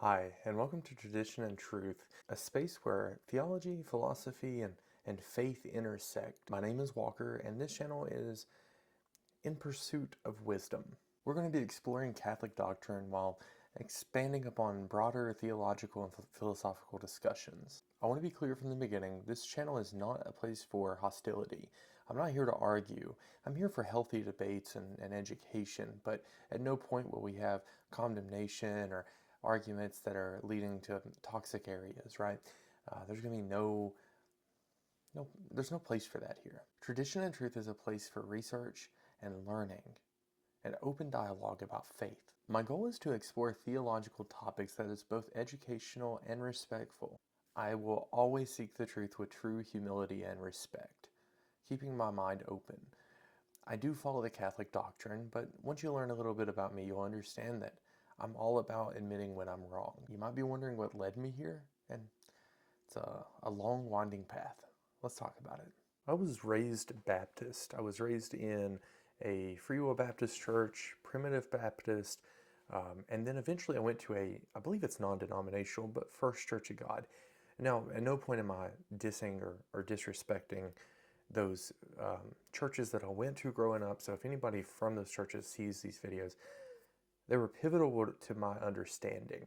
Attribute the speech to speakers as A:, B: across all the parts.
A: Hi, and welcome to Tradition and Truth, a space where theology, philosophy, and faith intersect. My name is Walker, and this channel is In Pursuit of Wisdom. We're going to be exploring Catholic doctrine while expanding upon broader theological and philosophical discussions. I want to be clear from the beginning, this channel is not a place for hostility. I'm not here to argue. I'm here for healthy debates and education, but at no point will we have condemnation or arguments that are leading to toxic areas, right? There's going to be there's no place for that here. Tradition and Truth is a place for research and learning, an open dialogue about faith. My goal is to explore theological topics that is both educational and respectful. I will always seek the truth with true humility and respect, keeping my mind open. I do follow the Catholic doctrine, but once you learn a little bit about me, you'll understand that I'm all about admitting when I'm wrong. You might be wondering what led me here, and it's a long, winding path. Let's talk about it. I was raised Baptist. I was raised in a Free Will Baptist church, Primitive Baptist, and then eventually I went to I believe it's non-denominational, but First Church of God. Now, at no point am I dissing or disrespecting those churches that I went to growing up. So if anybody from those churches sees these videos, they were pivotal to my understanding.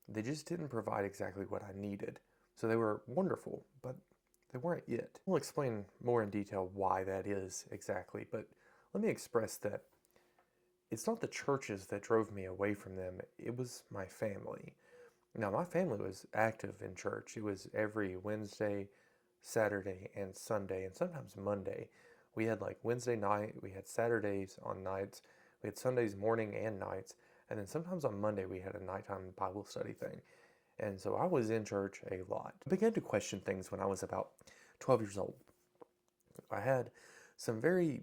A: They just didn't provide exactly what I needed. So they were wonderful, but they weren't it. We'll explain more in detail why that is exactly, but let me express that it's not the churches that drove me away from them, it was my family. Now, my family was active in church. It was every Wednesday, Saturday, and Sunday, and sometimes Monday. We had like Wednesday night, we had Saturdays on nights, we had Sundays morning and nights, and then sometimes on Monday we had a nighttime Bible study thing. And so I was in church a lot. I began to question things when I was about 12 years old. I had some very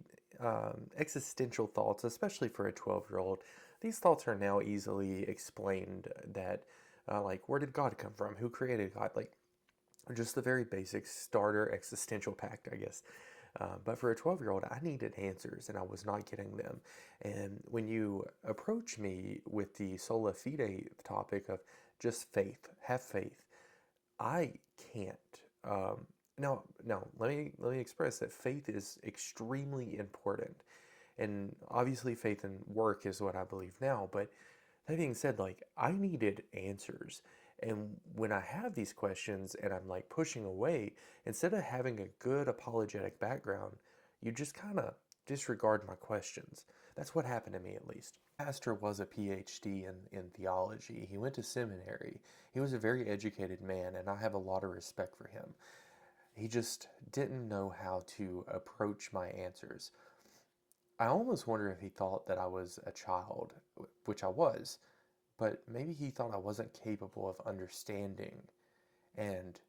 A: existential thoughts, especially for a 12-year-old. These thoughts are now easily explained that, like, where did God come from? Who created God? Like, just the very basic starter existential pact, I guess. But for a 12-year-old, I needed answers and I was not getting them. And when you approach me with the sola fide topic of just faith, have faith, I can't. Now, let me express that faith is extremely important, and obviously, faith and work is what I believe now. But that being said, like I needed answers, and when I have these questions and I'm like pushing away, instead of having a good apologetic background, you just kind of disregard my questions. That's what happened to me, at least. Pastor was a PhD in theology. He went to seminary. He was a very educated man, and I have a lot of respect for him. He just didn't know how to approach my answers. I almost wonder if he thought that I was a child, which I was, but maybe he thought I wasn't capable of understanding, and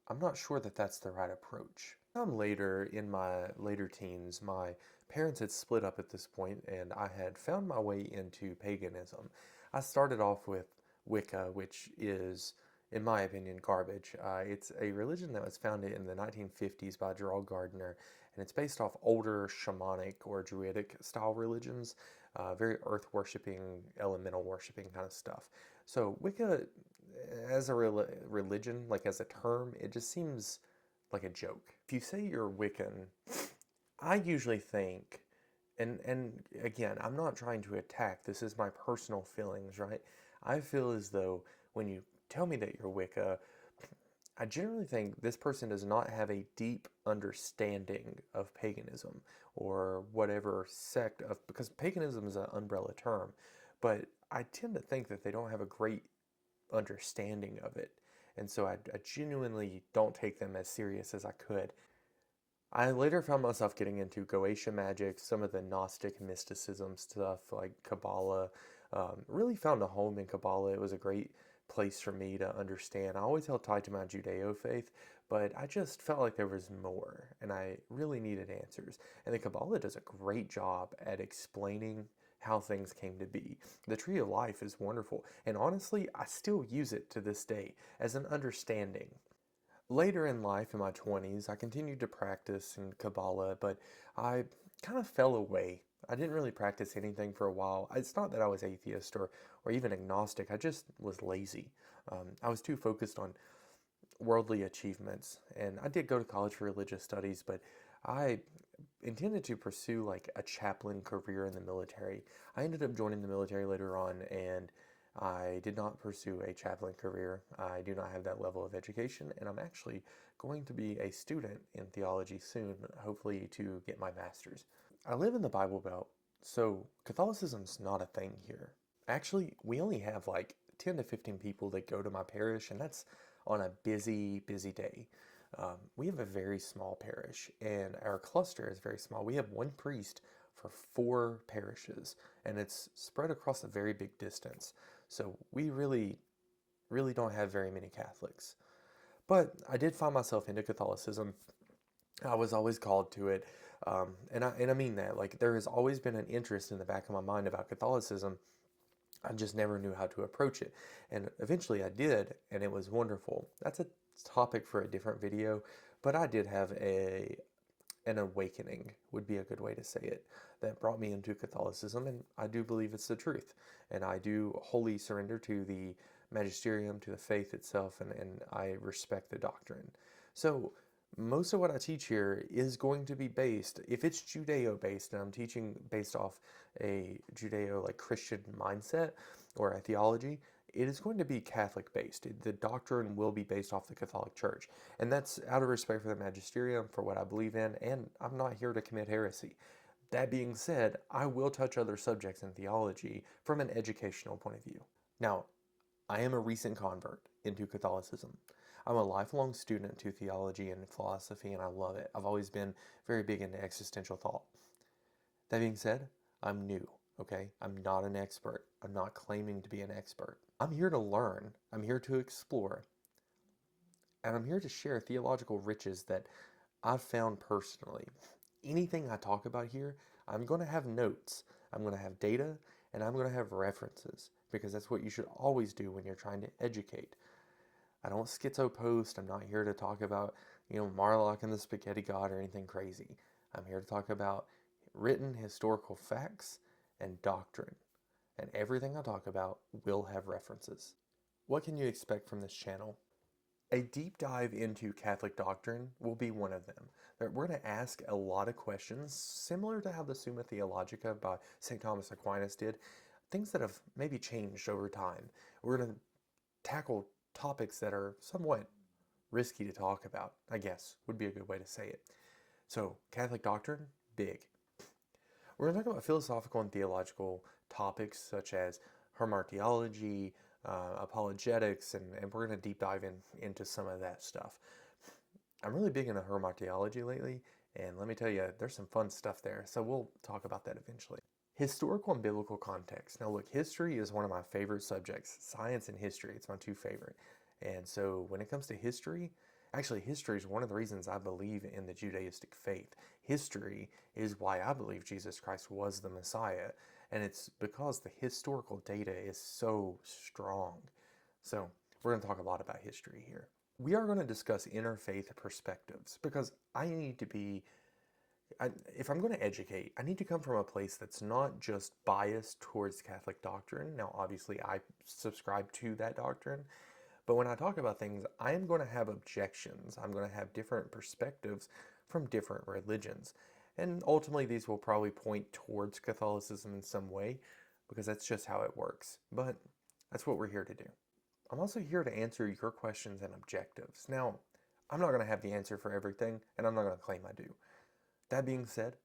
A: I'm not sure that that's the right approach. Later, in my later teens, my parents had split up at this point, and I had found my way into paganism. I started off with Wicca, which is, in my opinion, garbage. It's a religion that was founded in the 1950s by Gerald Gardner, and it's based off older shamanic or druidic style religions, very earth worshipping, elemental worshipping kind of stuff. So Wicca, as a religion, like as a term, it just seems like a joke. If you say you're Wiccan, I usually think, and again, I'm not trying to attack, this is my personal feelings, right? I feel as though when you tell me that you're Wicca, I generally think this person does not have a deep understanding of paganism or whatever sect of, because paganism is an umbrella term, but I tend to think that they don't have a great understanding of it. And so I genuinely don't take them as serious as I could. I later found myself getting into Goetia Magick, some of the Gnostic mysticism stuff like Kabbalah. Really found a home in Kabbalah. It was a great place for me to understand. I always held tight to my Judeo faith, but I just felt like there was more, and I really needed answers. And the Kabbalah does a great job at explaining how things came to be. The Tree of Life is wonderful, and honestly, I still use it to this day as an understanding. Later in life, in my 20s, I continued to practice in Kabbalah, but I kind of fell away. I didn't really practice anything for a while. It's not that I was atheist or even agnostic. I just was lazy. I was too focused on worldly achievements, and I did go to college for religious studies, but I intended to pursue like a chaplain career in the military. I ended up joining the military later on, and I did not pursue a chaplain career. I do not have that level of education, and I'm actually going to be a student in theology soon, hopefully to get my master's. I live in the Bible Belt, so Catholicism's not a thing here. Actually, we only have like 10 to 15 people that go to my parish, and that's on a busy, busy day. We have a very small parish, and our cluster is very small. We have one priest for 4 parishes, and it's spread across a very big distance. So we really, really don't have very many Catholics. But I did find myself into Catholicism. I was always called to it. And I mean that. Like, there has always been an interest in the back of my mind about Catholicism. I just never knew how to approach it. And eventually I did, and it was wonderful. That's a topic for a different video, but I did have an awakening, would be a good way to say it, that brought me into Catholicism, and I do believe it's the truth. And I do wholly surrender to the magisterium, to the faith itself, and I respect the doctrine. So most of what I teach here is going to be based, if it's Judeo-based, and I'm teaching based off a Judeo, like Christian mindset or a theology, it is going to be Catholic-based. The doctrine will be based off the Catholic Church. And that's out of respect for the magisterium, for what I believe in, and I'm not here to commit heresy. That being said, I will touch other subjects in theology from an educational point of view. Now, I am a recent convert into Catholicism. I'm a lifelong student to theology and philosophy, and I love it. I've always been very big into existential thought. That being said, I'm new, okay? I'm not an expert. I'm not claiming to be an expert. I'm here to learn. I'm here to explore. And I'm here to share theological riches that I've found personally. Anything I talk about here, I'm going to have notes. I'm going to have data, and I'm going to have references, because that's what you should always do when you're trying to educate. I don't schizo-post. I'm not here to talk about, Marlock and the Spaghetti God or anything crazy. I'm here to talk about written historical facts and doctrine. And everything I talk about will have references. What can you expect from this channel? A deep dive into Catholic doctrine will be one of them. We're going to ask a lot of questions, similar to how the Summa Theologica by St. Thomas Aquinas did, things that have maybe changed over time. We're going to tackle topics that are somewhat risky to talk about, I guess, would be a good way to say it. So, Catholic doctrine, big. We're going to talk about philosophical and theological topics such as hamartiology, apologetics, and we're going to deep dive into some of that stuff. I'm really big into hamartiology lately, and let me tell you, there's some fun stuff there, so we'll talk about that eventually. Historical and biblical context. Now look, history is one of my favorite subjects. Science and history, it's my 2 favorite. And so when it comes to history, actually history is one of the reasons I believe in the Judaistic faith. History is why I believe Jesus Christ was the Messiah. And it's because the historical data is so strong. So we're going to talk a lot about history here. We are going to discuss interfaith perspectives, because I need to be if I'm going to educate, I need to come from a place that's not just biased towards Catholic doctrine. Now, obviously, I subscribe to that doctrine, but when I talk about things, I am going to have objections. I'm going to have different perspectives from different religions. And ultimately, these will probably point towards Catholicism in some way, because that's just how it works. But that's what we're here to do. I'm also here to answer your questions and objectives. Now, I'm not going to have the answer for everything, and I'm not going to claim I do. That being said,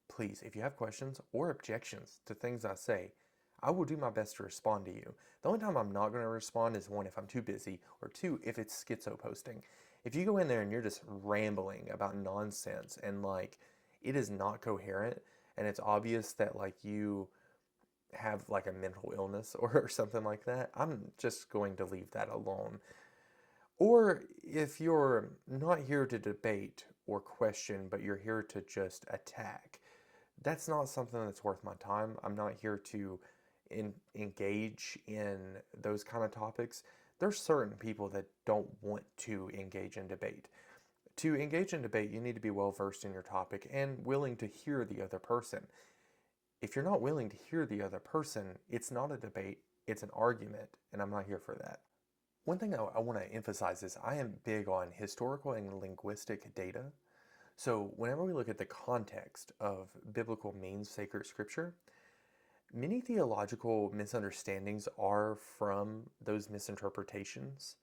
A: please, if you have questions or objections to things I say, I will do my best to respond to you. The only time I'm not going to respond is 1, if I'm too busy, or 2, if it's schizo posting. If you go in there and you're just rambling about nonsense and it is not coherent, and it's obvious that you have a mental illness or something like that, I'm just going to leave that alone. Or if you're not here to debate or question, but you're here to just attack, that's not something that's worth my time. I'm not here to engage in those kind of topics. There's certain people that don't want to engage in debate. To engage in debate, you need to be well versed in your topic and willing to hear the other person. If you're not willing to hear the other person, it's not a debate, It's an argument, and I'm not here for that. One thing I want to emphasize is I am big on historical and linguistic data. So whenever we look at the context of biblical means sacred scripture, many theological misunderstandings are from those misinterpretations.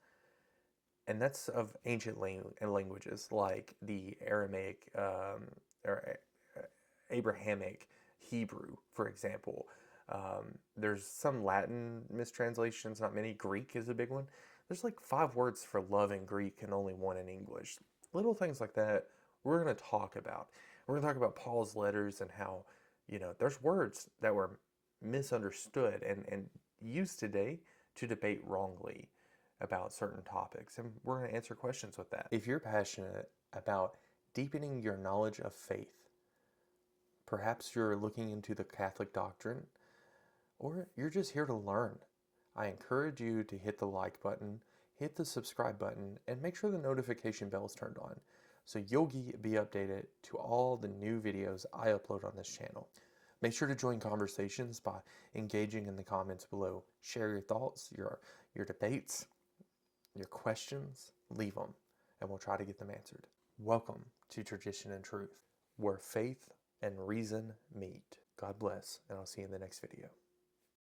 A: And that's of ancient languages like the Aramaic or Abrahamic Hebrew, for example. There's some Latin mistranslations, not many. Greek is a big one. There's like 5 words for love in Greek and only 1 in English. Little things like that we're going to talk about. We're going to talk about Paul's letters and how, there's words that were misunderstood and used today to debate wrongly about certain topics. And we're going to answer questions with that. If you're passionate about deepening your knowledge of faith, perhaps you're looking into the Catholic doctrine, or you're just here to learn, I encourage you to hit the like button, hit the subscribe button, and make sure the notification bell is turned on so you'll be updated to all the new videos I upload on this channel. Make sure to join conversations by engaging in the comments below. Share your thoughts, your debates, your questions, leave them, and we'll try to get them answered. Welcome to Tradition and Truth, where faith and reason meet. God bless, and I'll see you in the next video.